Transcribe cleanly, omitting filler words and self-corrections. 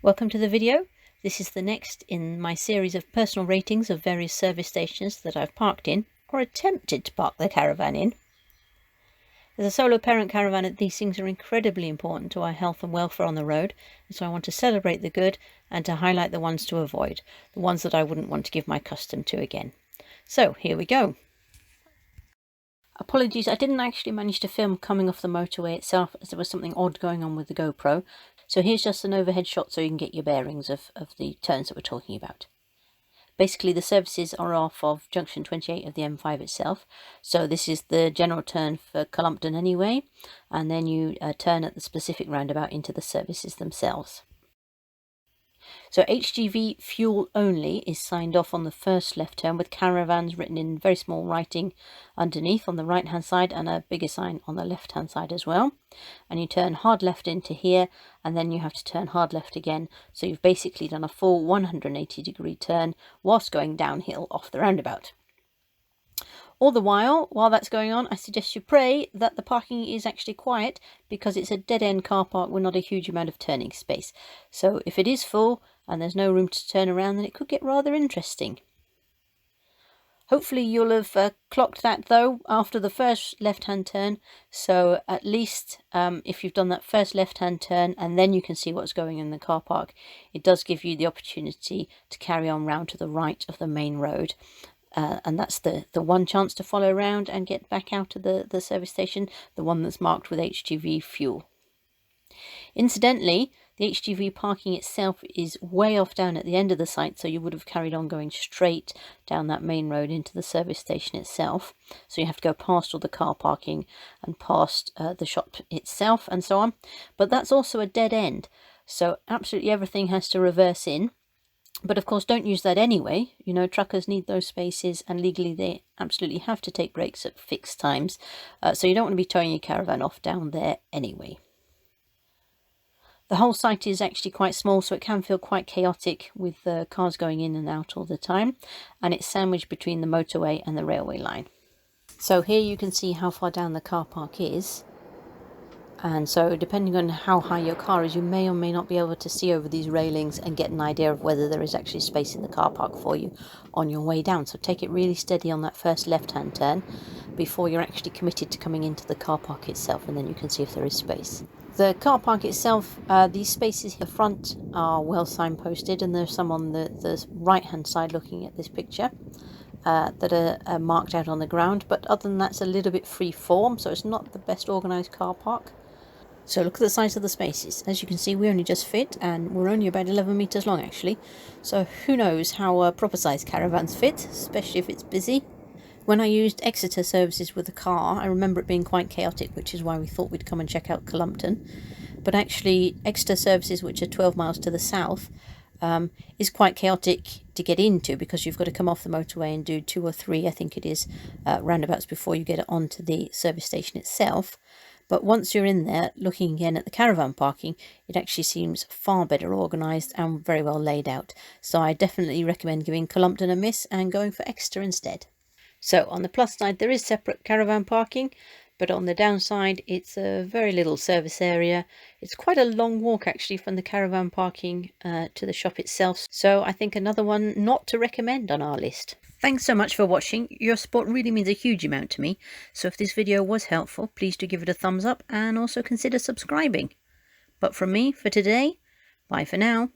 Welcome to the video. This is the next in my series of personal ratings of various service stations that I've parked in or attempted to park the caravan in. As a solo parent caravan, these things are incredibly important to our health and welfare on the road, and so I want to celebrate the good and to highlight the ones to avoid, the ones that I wouldn't want to give my custom to again. So here we go. Apologies, I didn't actually manage to film coming off the motorway itself as there was something odd going on with the GoPro. So here's just an overhead shot so you can get your bearings of the turns that we're talking about. Basically the services are off of junction 28 of the M5 itself. So this is the general turn for Cullompton anyway, and then you turn at the specific roundabout into the services themselves. So HGV fuel only is signed off on the first left turn with caravans written in very small writing underneath on the right hand side and a bigger sign on the left hand side as well. And you turn hard left into here and then you have to turn hard left again. So you've basically done a full 180-degree turn whilst going downhill off the roundabout. All the while that's going on, I suggest you pray that the parking is actually quiet because it's a dead-end car park with not a huge amount of turning space. So if it is full and there's no room to turn around, then it could get rather interesting. Hopefully you'll have clocked that though after the first left-hand turn. So at least if you've done that first left-hand turn and then you can see what's going on in the car park, it does give you the opportunity to carry on round to the right of the main road. And that's the one chance to follow around and get back out of the service station, the one that's marked with HGV fuel. Incidentally, the HGV parking itself is way off down at the end of the site, so you would have carried on going straight down that main road into the service station itself. So you have to go past all the car parking and past the shop itself and so on. But that's also a dead end, so absolutely everything has to reverse in. But of course, don't use that anyway. You know, truckers need those spaces and legally they absolutely have to take breaks at fixed times. So you don't want to be towing your caravan off down there anyway. The whole site is actually quite small, so it can feel quite chaotic with cars going in and out all the time. And it's sandwiched between the motorway and the railway line. So here you can see how far down the car park is. And so depending on how high your car is, you may or may not be able to see over these railings and get an idea of whether there is actually space in the car park for you on your way down. So take it really steady on that first left-hand turn before you're actually committed to coming into the car park itself, and then you can see if there is space. The car park itself, these spaces at the front are well signposted, and there's some on the right-hand side looking at this picture. That are marked out on the ground, but other than that it's a little bit free form, so it's not the best organised car park. So look at the size of the spaces. As you can see, we only just fit, and we're only about 11 metres long actually, so who knows how proper sized caravans fit, especially if it's busy. When I used Exeter services with the car, I remember it being quite chaotic, which is why we thought we'd come and check out Cullompton. But actually Exeter services, which are 12 miles to the south, is quite chaotic to get into because you've got to come off the motorway and do 2 or 3, I think it is, roundabouts before you get onto the service station itself. But once you're in there, looking again at the caravan parking, it actually seems far better organised and very well laid out. So I definitely recommend giving Cullompton a miss and going for Exeter instead. So on the plus side, there is separate caravan parking, but on the downside, it's a very little service area. It's quite a long walk actually from the caravan parking to the shop itself. So I think another one not to recommend on our list. Thanks so much for watching. Your support really means a huge amount to me. So if this video was helpful, please do give it a thumbs up and also consider subscribing. But from me for today, bye for now.